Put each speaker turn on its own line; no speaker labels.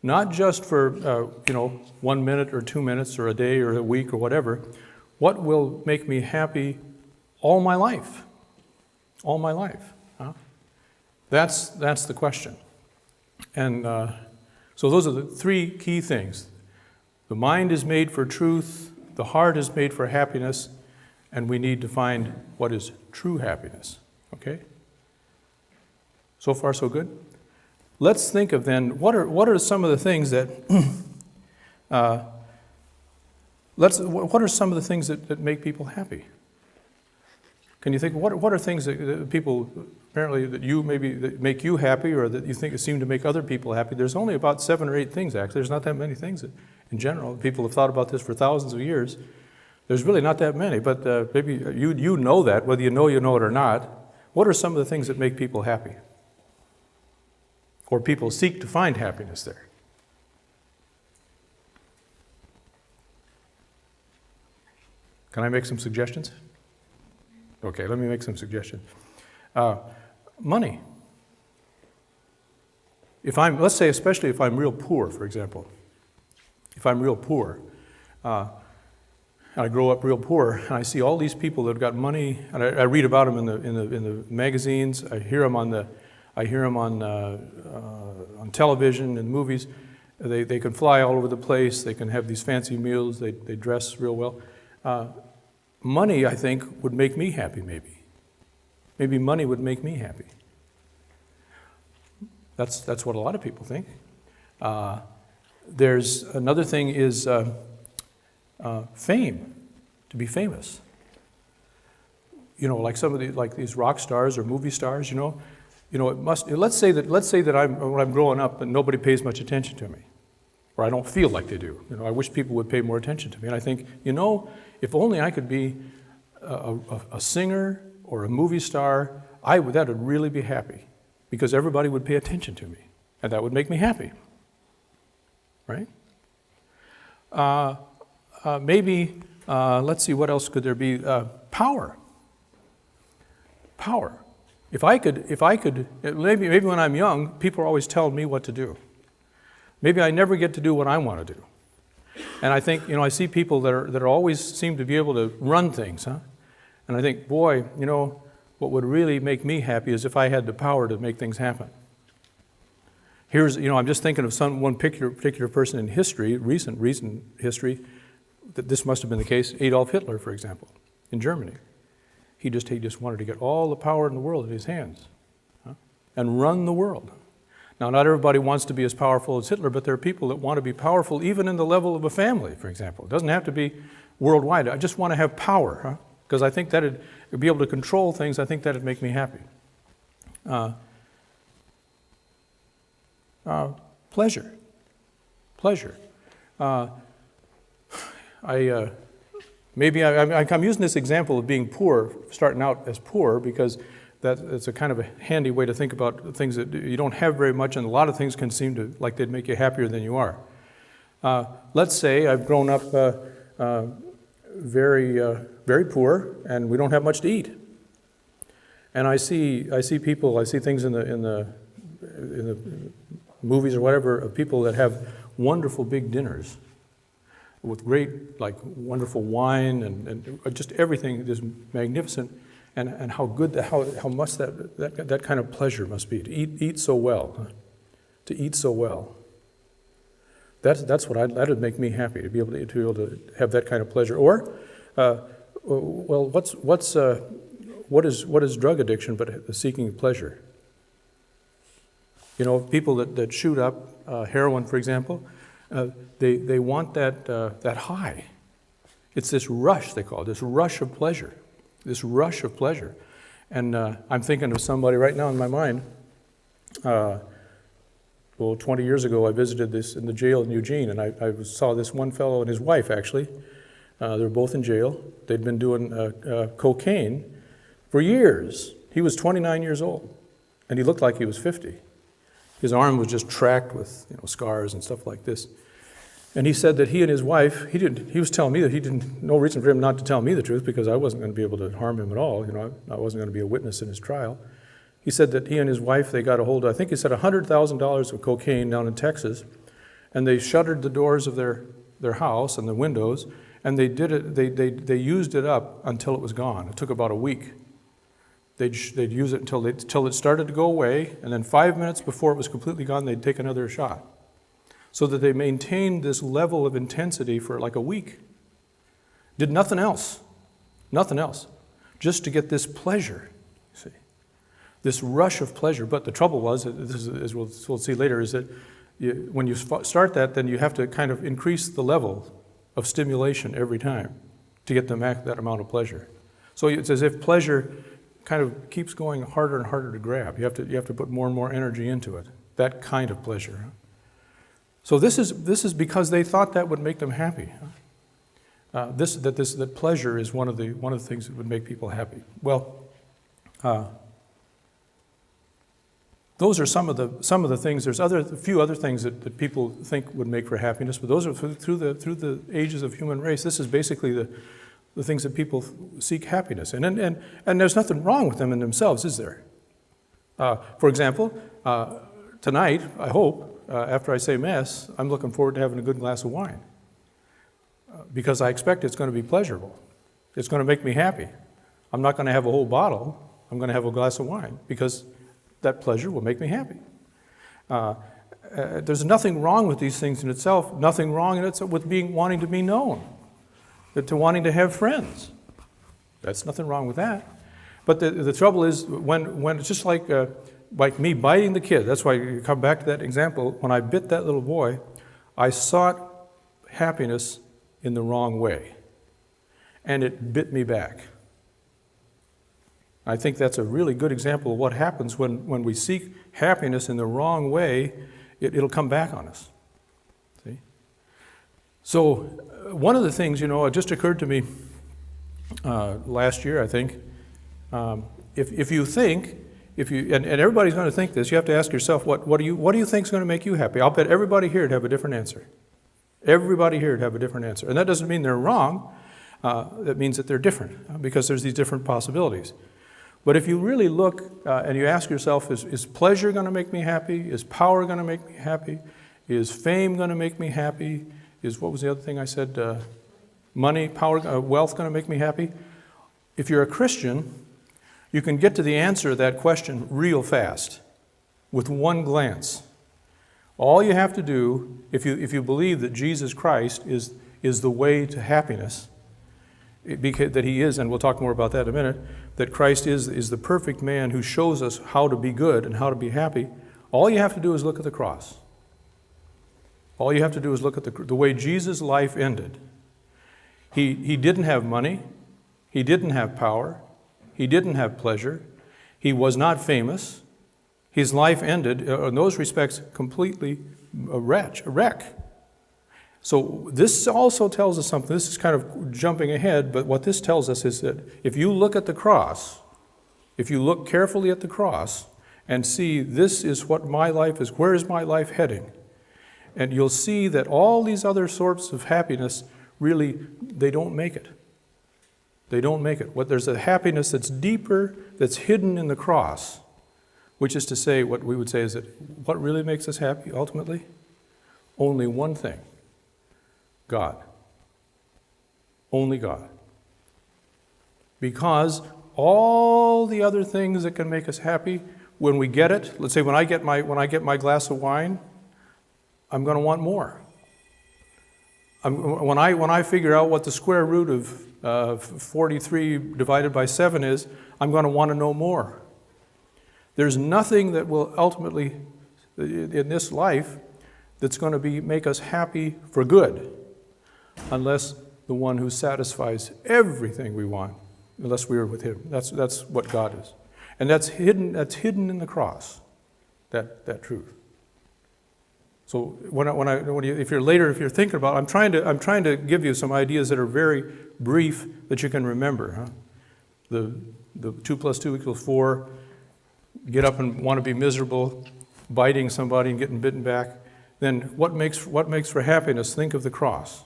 Not just for 1 minute or 2 minutes or a day or a week or whatever. What will make me happy all my life? All my life. Huh? That's the question. And so those are the three key things. The mind is made for truth, the heart is made for happiness, and we need to find what is true happiness. Okay? So far, so good? Let's think of then, what are some of the things that, what are some of the things that make people happy? Can you think, what are things that people, apparently that make you happy, or that you think seem to make other people happy? There's only about 7 or 8 things, actually. There's not that many things in general. People have thought about this for thousands of years. There's really not that many, but maybe you know that, whether you know it or not. What are some of the things that make people happy? Or people seek to find happiness there? Can I make some suggestions? Okay, let me make some suggestions. Money. Let's say, especially if I'm real poor, for example. If I'm real poor, and I grow up real poor, and I see all these people that have got money, and I read about them in the magazines. I hear them on television and movies. They can fly all over the place. They can have these fancy meals. They dress real well. Money, I think, would make me happy, maybe. Maybe money would make me happy. That's what a lot of people think. There's another thing is fame, to be famous. Like these rock stars or movie stars, let's say that when I'm growing up and nobody pays much attention to me, or I don't feel like they do. I wish people would pay more attention to me. And I think, if only I could be a singer or a movie star, that would really be happy, because everybody would pay attention to me, and that would make me happy, right? Maybe, let's see, what else could there be? Power. Power. If I could, maybe when I'm young, people are always telling me what to do. Maybe I never get to do what I want to do. And I think, I see people that always seem to be able to run things, huh? And I think, boy, what would really make me happy is if I had the power to make things happen. I'm just thinking of one particular person in history, recent history, that this must have been the case. Adolf Hitler, for example, in Germany. He just wanted to get all the power in the world in his hands, huh? And run the world. Now, not everybody wants to be as powerful as Hitler, but there are people that want to be powerful even in the level of a family, for example. It doesn't have to be worldwide. I just want to have power, huh? Because I think that it'd be able to control things. I think that'd make me happy. Pleasure. I'm using this example of being poor, starting out as poor, because it's a kind of a handy way to think about things that you don't have very much, and a lot of things can seem to, like they'd make you happier than you are. Let's say I've grown up very poor, and we don't have much to eat. And I see things in the movies or whatever of people that have wonderful big dinners with great, wonderful wine and just everything is magnificent. And how good, how much that kind of pleasure must be, to eat so well, to eat so well. That's what that'd make me happy, to be able to have that kind of pleasure. Or, what is drug addiction but seeking pleasure? People that shoot up heroin, for example, they want that high. It's this rush, they call it, this rush of pleasure. This rush of pleasure. And I'm thinking of somebody right now in my mind. 20 years ago I visited this in the jail in Eugene, and I saw this one fellow and his wife, actually. They were both in jail. They'd been doing cocaine for years. He was 29 years old, and he looked like he was 50. His arm was just tracked with scars and stuff like this. And he said that he and his wife, he was telling me that no reason for him not to tell me the truth, because I wasn't going to be able to harm him at all. I wasn't going to be a witness in his trial. He said that he and his wife, they got a hold of, I think he said $100,000 of cocaine down in Texas, and they shuttered the doors of their house and the windows, and they did it. They used it up until it was gone. It took about a week. They'd use it until it started to go away, and then 5 minutes before it was completely gone, they'd take another shot, so that they maintained this level of intensity for like a week. Did nothing else, just to get this pleasure. See, this rush of pleasure. But the trouble was, as we'll see later, is that when you start that, then you have to kind of increase the level of stimulation every time to get that amount of pleasure. So it's as if pleasure kind of keeps going harder and harder to grab. You have to put more and more energy into it. That kind of pleasure. So this is because they thought that would make them happy. That pleasure is one of the things that would make people happy. Well, those are some of the things. There's a few other things that people think would make for happiness, but those are through the ages of human race. This is basically the things that people seek happiness in, and there's nothing wrong with them in themselves, is there? For example, tonight, I hope, after I say Mass, I'm looking forward to having a good glass of wine, because I expect it's going to be pleasurable. It's going to make me happy. I'm not going to have a whole bottle. I'm going to have a glass of wine, because that pleasure will make me happy. There's nothing wrong with these things in itself, nothing wrong in it with wanting to be known, to wanting to have friends. That's nothing wrong with that. But the trouble is when it's just like me biting the kid. That's why you come back to that example. When I bit that little boy, I sought happiness in the wrong way, and it bit me back. I think that's a really good example of what happens when we seek happiness in the wrong way. It'll come back on us. See? So one of the things, it just occurred to me last year, I think, if you think, and everybody's going to think this, you have to ask yourself, what do you think is going to make you happy? I'll bet everybody here would have a different answer. Everybody here would have a different answer. And that doesn't mean they're wrong. That means that they're different, because there's these different possibilities. But if you really look and you ask yourself, is pleasure going to make me happy? Is power going to make me happy? Is fame going to make me happy? Is, what was the other thing I said? Money, power, wealth going to make me happy? If you're a Christian, you can get to the answer to that question real fast with one glance. All you have to do, if you believe that Jesus Christ is the way to happiness, that he is, and we'll talk more about that in a minute, that Christ is the perfect man who shows us how to be good and how to be happy, all you have to do is look at the cross. All you have to do is look at the way Jesus' life ended. He didn't have money. He didn't have power. He didn't have pleasure. He was not famous. His life ended, in those respects, completely a wreck. So this also tells us something. This is kind of jumping ahead, but what this tells us is that if you look at the cross, if you look carefully at the cross and see this is what my life is, where is my life heading? And you'll see that all these other sorts of happiness, really, they don't make it. They don't make it. There's a happiness that's deeper, that's hidden in the cross, which is to say, what we would say is that what really makes us happy ultimately? Only one thing. God. Only God. Because all the other things that can make us happy, when we get it, let's say when I get my glass of wine, I'm going to want more. When I figure out what the square root of 43 divided by 7 is, I'm going to want to know more. There's nothing that will ultimately, in this life, that's going to make us happy for good, unless the one who satisfies everything we want, unless we are with him. That's what God is. And that's hidden in the cross, that truth. So if you're thinking about it, I'm trying to give you some ideas that are very brief that you can remember. Huh? The 2 + 2 = 4, get up and want to be miserable, biting somebody and getting bitten back. Then what makes for happiness? Think of the cross.